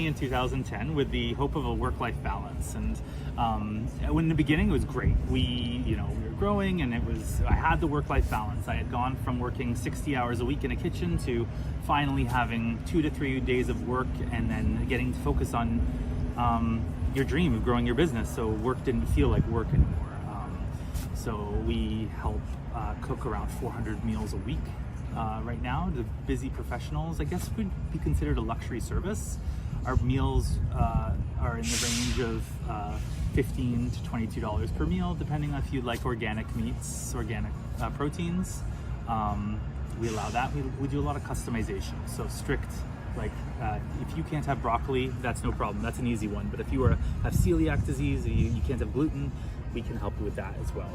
In 2010 with the hope of a work-life balance, and when in the beginning it was great. We were growing, and I had the work-life balance. I had gone from working 60 hours a week in a kitchen to finally having 2 to 3 days of work, and then getting to focus on your dream of growing your business, so work didn't feel like work anymore. So we help cook around 400 meals a week right now to busy professionals. I guess would be considered a luxury service. Our meals are in the range of $15 to $22 per meal, depending on if you like organic meats, organic proteins. We allow that. We do a lot of customization, so strict, like if you can't have broccoli, that's no problem, that's an easy one. But if you have celiac disease, you can't have gluten, we can help you with that as well.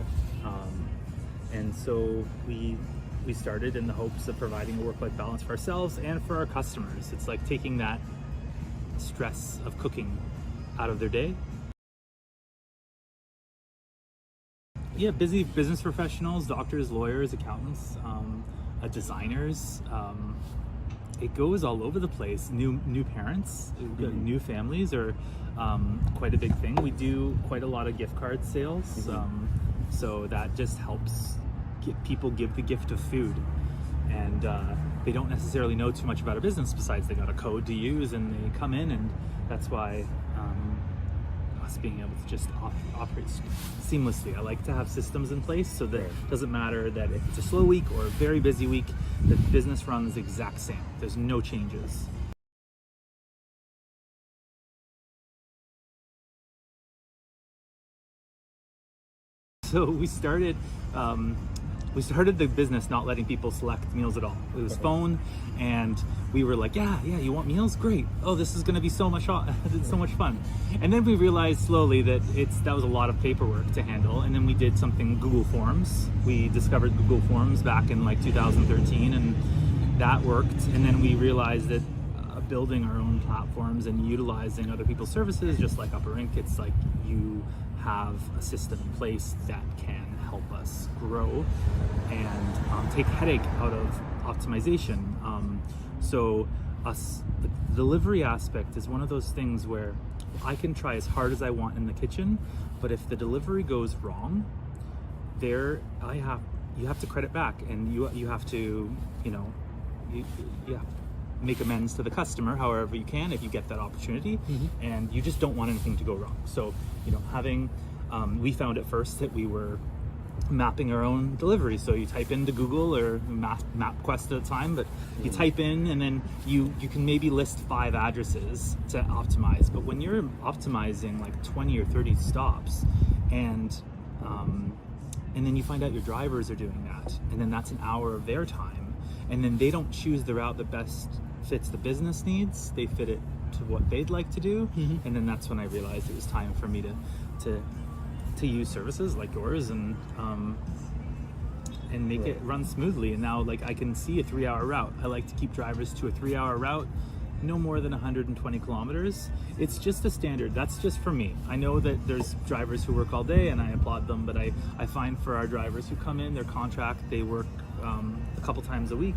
And so we started in the hopes of providing a work-life balance for ourselves and for our customers. It's like taking that stress of cooking out of their day. Yeah, busy business professionals, doctors, lawyers, accountants, designers. It goes all over the place. New parents, new families are quite a big thing. We do quite a lot of gift card sales, so that just helps people give the gift of food, and they don't necessarily know too much about a business besides they got a code to use, and they come in, and that's why us being able to just operate seamlessly. I like to have systems in place so that it doesn't matter that if it's a slow week or a very busy week, the business runs the exact same. There's no changes. So we started the business not letting people select meals at all. It was phone, and we were like, yeah, you want meals? Great. Oh, this is going to be so much fun. And then we realized slowly that that was a lot of paperwork to handle. And then we did something, Google Forms. We discovered Google Forms back in like 2013, and that worked. And then we realized that building our own platforms and utilizing other people's services, just like Upper Inc., it's like you have a system in place that can help us grow and take headache out of optimization. So the delivery aspect is one of those things where I can try as hard as I want in the kitchen, but if the delivery goes wrong, you have to credit back, and you have to make amends to the customer however you can if you get that opportunity, and you just don't want anything to go wrong. So we found at first that we were mapping our own delivery. So you type into Google or MapQuest at the time, but you type in, and then you can maybe list 5 addresses to optimize. But when you're optimizing like 20 or 30 stops, and then you find out your drivers are doing that, and then that's an hour of their time, and then they don't choose the route that best fits the business needs, they fit it to what they'd like to do. And then that's when I realized it was time for me to use services like yours and make it run smoothly. And now, like, I can see a 3-hour route. I like to keep drivers to a 3-hour route, no more than 120 kilometers. It's just a standard. That's just for me. I know that there's drivers who work all day, and I applaud them, but I find for our drivers who come in, their contract, they work a couple times a week.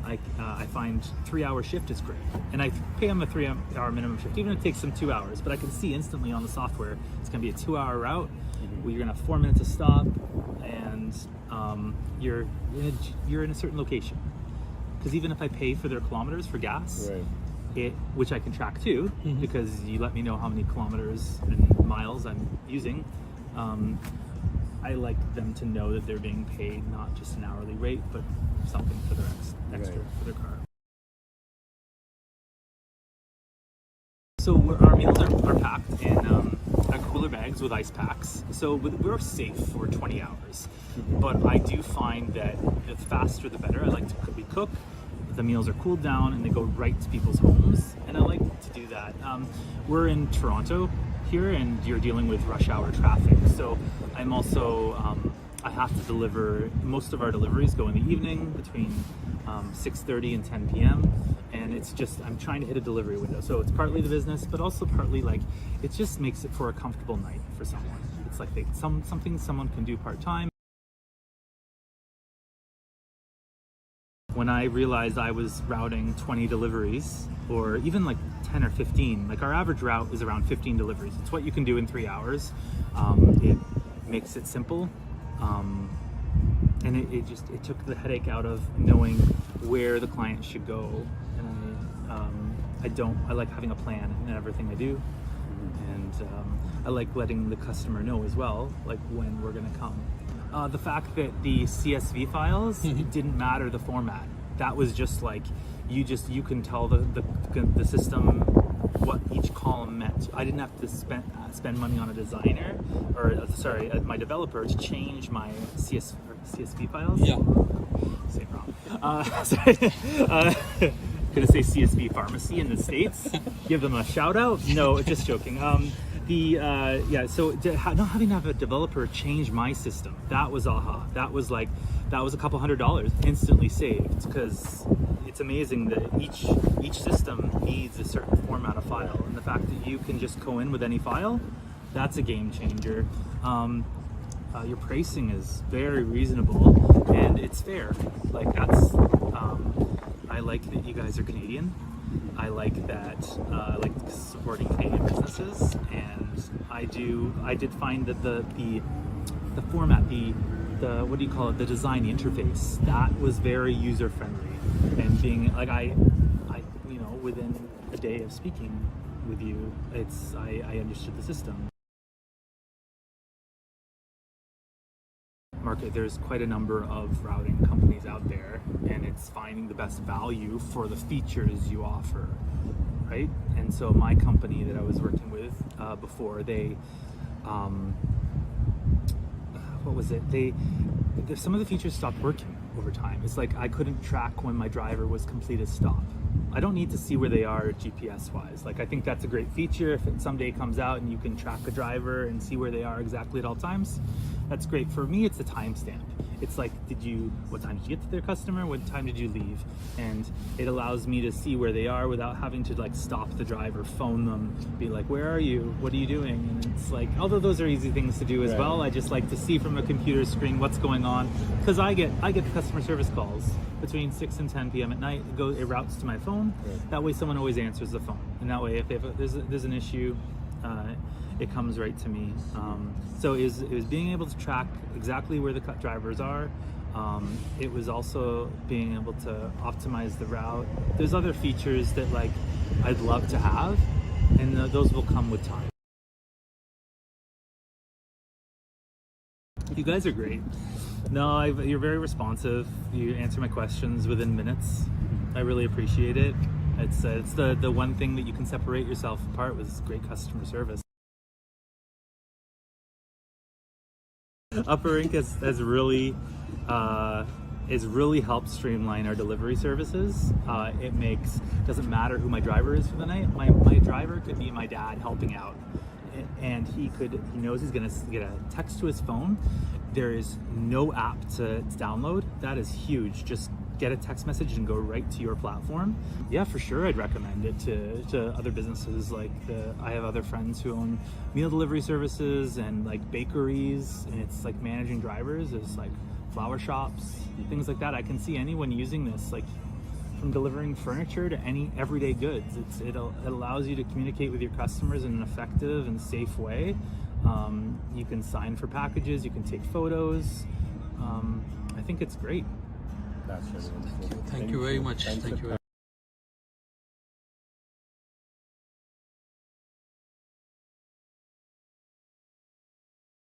I find 3-hour shift is great, and I pay them a 3-hour minimum shift, even if it takes them 2 hours. But I can see instantly on the software it's going to be a 2-hour route where you're going to have 4 minutes to stop, and you're in a certain location. Because even if I pay for their kilometers for gas, which I can track too, because you let me know how many kilometers and miles I'm using, I like them to know that they're being paid not just an hourly rate, but something for their extra for their car. So our meals are packed in cooler bags with ice packs. So we're safe for 20 hours. But I do find that the faster the better. I like to cook. The meals are cooled down and they go right to people's homes. And I like to do that. We're in Toronto here, and you're dealing with rush hour traffic. So I'm also, I have to deliver, most of our deliveries go in the evening between 6:30 and 10 p.m. And it's just, I'm trying to hit a delivery window. So it's partly the business, but also partly like, it just makes it for a comfortable night for someone. It's like something someone can do part-time. when I realized I was routing 20 deliveries, or even like 10 or 15, like our average route is around 15 deliveries. It's what you can do in 3 hours. It makes it simple. And it took the headache out of knowing where the client should go. And I like having a plan in everything I do. And I like letting the customer know as well, like when we're gonna come. The fact that the CSV files didn't matter the format. That was just like, you can tell the system what each column meant. I didn't have to spend money on a designer, or sorry, my developer to change my CSV files. Yeah. Say it wrong. Sorry. Gonna say CSV pharmacy in the States. Give them a shout out. No, just joking. So not having to have a developer change my system, that was aha. That was a couple $100 instantly saved, because it's amazing that each system needs a certain format of file, and the fact that you can just go in with any file, that's a game changer. Your pricing is very reasonable and it's fair. Like that's, I like that you guys are Canadian. I like that, I like supporting Canadian businesses, and I did find that the format, the what do you call it, the design, the interface, that was very user friendly, and being like I within a day of speaking with you, I understood the system. Market, there's quite a number of routing companies out there, and it's finding the best value for the features you offer, right? And so my company that I was working with before, they what was it, some of the features stopped working over time. It's like I couldn't track when my driver was complete a stop. I don't need to see where they are GPS wise. Like, I think that's a great feature. If it someday comes out and you can track a driver and see where they are exactly at all times, that's great. For me, it's a timestamp. It's like, what time did you get to their customer? What time did you leave? And it allows me to see where they are without having to like stop the driver, phone them, be like, where are you? What are you doing? And it's like, although those are easy things to do as well, I just like to see from a computer screen what's going on, because I get customer service calls between 6 and 10 p.m. at night. It routes to my phone. That way someone always answers the phone, and that way if there's an issue, it comes right to me. So it was being able to track exactly where the drivers are. It was also being able to optimize the route. There's other features that like I'd love to have, and those will come with time. You guys are great. No, you're very responsive. You answer my questions within minutes. I really appreciate it. It's the one thing that you can separate yourself apart with, great customer service. Upper Ink has really helped streamline our delivery services. Doesn't matter who my driver is for the night. My driver could be my dad helping out, and he knows he's gonna get a text to his phone. There is no app to download. That is huge. Just get a text message and go right to your platform. Yeah, for sure, I'd recommend it to other businesses. Like I have other friends who own meal delivery services and like bakeries, and it's like managing drivers. There's like flower shops, things like that. I can see anyone using this, like from delivering furniture to any everyday goods. It allows you to communicate with your customers in an effective and safe way. You can sign for packages, you can take photos. I think it's great. That's really wonderful. Thank you very much. Thank you.